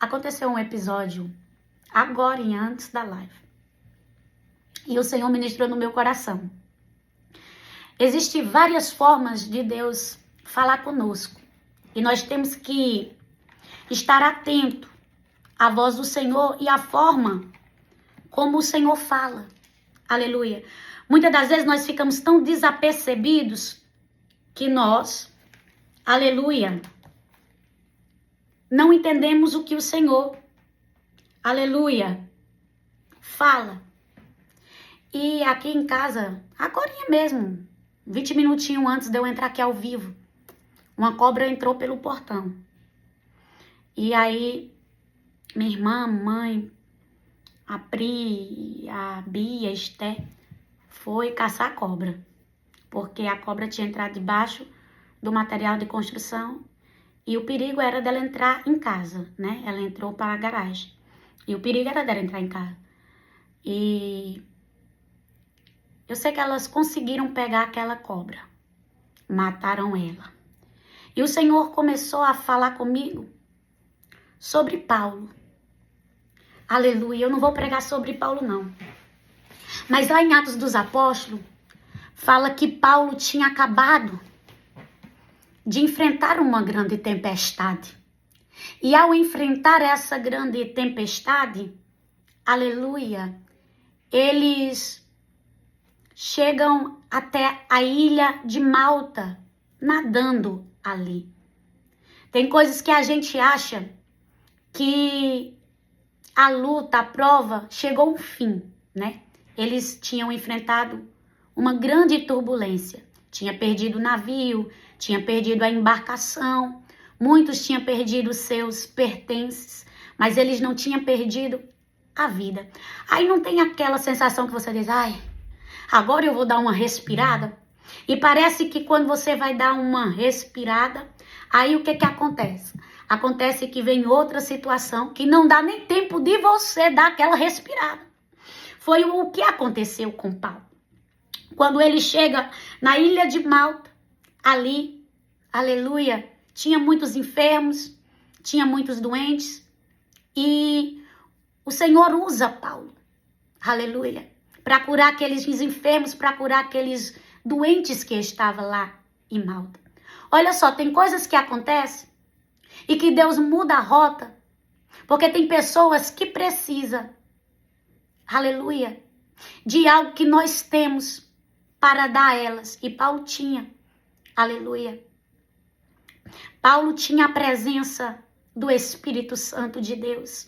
Aconteceu um episódio agora e antes da live. E o Senhor ministrou no meu coração. Existem várias formas de Deus falar conosco. E nós temos que estar atento à voz do Senhor e à forma como o Senhor fala. Aleluia. Muitas das vezes nós ficamos tão desapercebidos que nós, aleluia, não entendemos o que o Senhor, aleluia, fala. E aqui em casa, agora mesmo, 20 minutinhos antes de eu entrar aqui ao vivo, uma cobra entrou pelo portão. E aí, minha irmã, mãe, a Pri, a Bia, a Esté, foi caçar a cobra. Porque a cobra tinha entrado debaixo do material de construção e o perigo era dela entrar em casa, né? Ela entrou para a garagem. E o perigo era dela entrar em casa. E eu sei que elas conseguiram pegar aquela cobra. Mataram ela. E o Senhor começou a falar comigo sobre Paulo. Aleluia. Eu não vou pregar sobre Paulo, não. Mas lá em Atos dos Apóstolos, fala que Paulo tinha acabado de enfrentar uma grande tempestade. E ao enfrentar essa grande tempestade, aleluia, eles chegam até a ilha de Malta, nadando ali. Tem coisas que a gente acha que a luta, a prova, chegou ao fim, né? Eles tinham enfrentado uma grande turbulência. Tinha perdido o navio, tinha perdido a embarcação, muitos tinham perdido seus pertences, mas eles não tinham perdido a vida. Aí não tem aquela sensação que você diz, ai, agora eu vou dar uma respirada. E parece que quando você vai dar uma respirada, aí o que acontece? Acontece que vem outra situação que não dá nem tempo de você dar aquela respirada. Foi o que aconteceu com Paulo. Quando ele chega na ilha de Malta, ali, aleluia, tinha muitos enfermos, tinha muitos doentes, e o Senhor usa Paulo, aleluia, para curar aqueles enfermos, para curar aqueles doentes que estavam lá em Malta. Olha só, tem coisas que acontecem e que Deus muda a rota, porque tem pessoas que precisam, aleluia, de algo que nós temos para dar a elas. E Paulo tinha, aleluia. Paulo tinha a presença do Espírito Santo de Deus.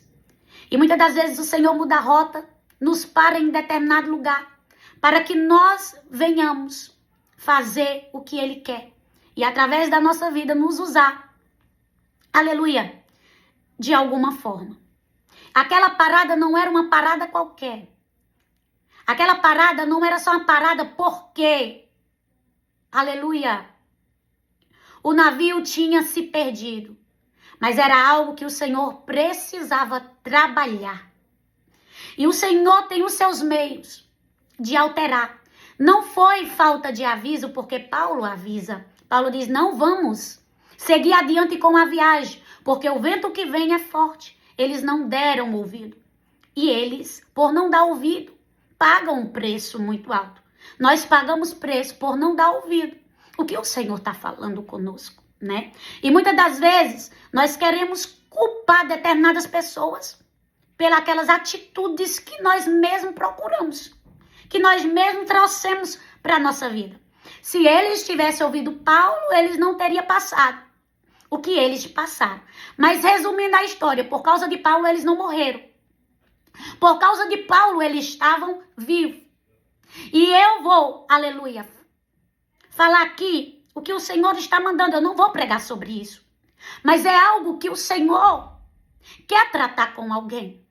E muitas das vezes o Senhor muda a rota, nos para em determinado lugar, para que nós venhamos fazer o que Ele quer. E através da nossa vida nos usar, aleluia, de alguma forma. Aquela parada não era uma parada qualquer. Aquela parada não era só uma parada porque, aleluia, o navio tinha se perdido. Mas era algo que o Senhor precisava trabalhar. E o Senhor tem os seus meios de alterar. Não foi falta de aviso, porque Paulo avisa. Paulo diz, não vamos seguir adiante com a viagem, porque o vento que vem é forte. Eles não deram ouvido. E eles, por não dar ouvido, pagam um preço muito alto. Nós pagamos preço por não dar ouvido. O que o Senhor está falando conosco, né? E muitas das vezes nós queremos culpar determinadas pessoas pelas aquelas atitudes que nós mesmos procuramos, que nós mesmos trouxemos para a nossa vida. Se eles tivessem ouvido Paulo, eles não teriam passado o que eles passaram. Mas resumindo a história, por causa de Paulo eles não morreram. Por causa de Paulo, eles estavam vivos. E eu vou, aleluia, falar aqui o que o Senhor está mandando. Eu não vou pregar sobre isso. Mas é algo que o Senhor quer tratar com alguém.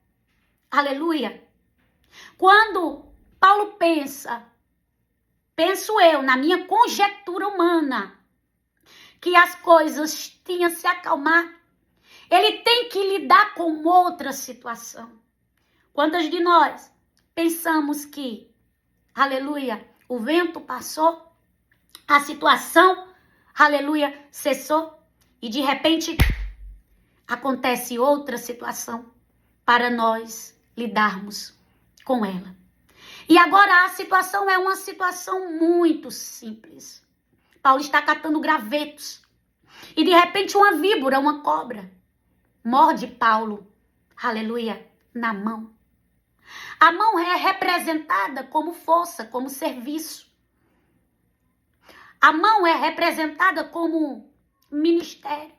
Aleluia. Quando Paulo penso eu, na minha conjectura humana, que as coisas tinham se acalmado, ele tem que lidar com outra situação. Quantas de nós pensamos que, aleluia, o vento passou, a situação, aleluia, cessou, e de repente acontece outra situação para nós lidarmos com ela. E agora a situação é uma situação muito simples. Paulo está catando gravetos e de repente uma víbora, uma cobra, morde Paulo, aleluia, na mão. A mão é representada como força, como serviço. A mão é representada como ministério.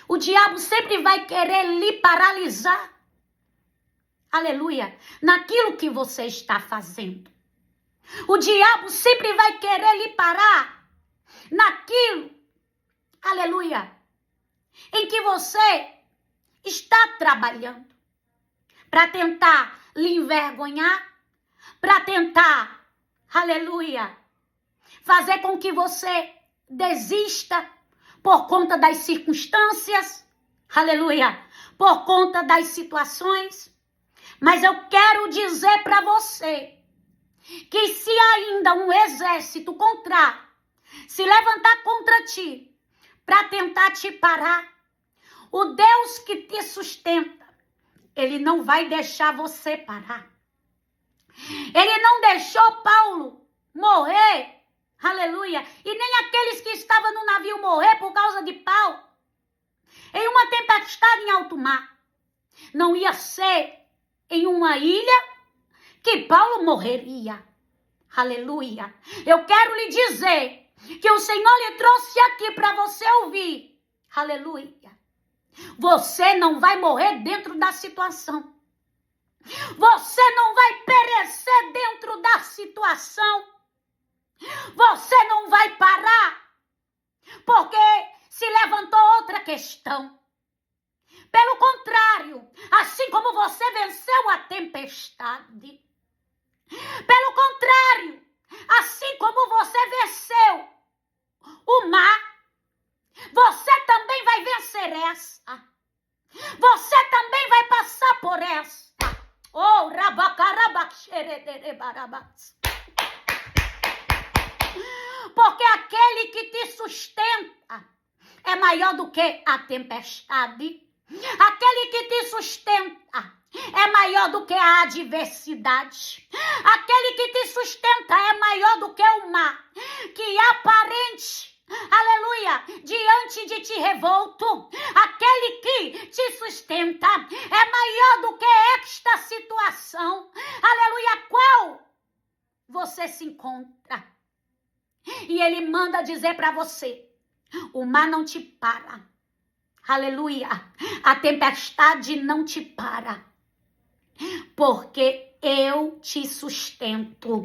O diabo sempre vai querer lhe paralisar, aleluia, naquilo que você está fazendo. O diabo sempre vai querer lhe parar naquilo, aleluia, em que você está trabalhando, para tentar lhe envergonhar, para tentar, aleluia, fazer com que você desista por conta das circunstâncias, aleluia, por conta das situações. Mas eu quero dizer para você que se ainda um exército contrário se levantar contra ti para tentar te parar, o Deus que te sustenta, ele não vai deixar você parar. Ele não deixou Paulo morrer, aleluia, e nem aqueles que estavam no navio morrer por causa de Paulo. Em uma tempestade em alto mar, não ia ser em uma ilha que Paulo morreria. Aleluia. Eu quero lhe dizer que o Senhor lhe trouxe aqui para você ouvir. Aleluia. Você não vai morrer dentro da situação. Você não vai perecer dentro da situação. Você não vai parar porque se levantou outra questão. Pelo contrário, assim como você venceu a tempestade, pelo contrário, assim como você venceu o mar, você também vai vencer essa. Você também vai passar por essa. Oh, rabacarabaxerederebarabas. Porque aquele que te sustenta é maior do que a tempestade. Aquele que te sustenta é maior do que a adversidade. Aquele que te sustenta é maior do que o mar, que aparente, aleluia, diante de ti revolto. Aquele que te sustenta é maior do que esta situação, aleluia, a qual você se encontra. E ele manda dizer para você, o mar não te para. Aleluia, a tempestade não te para, porque eu te sustento.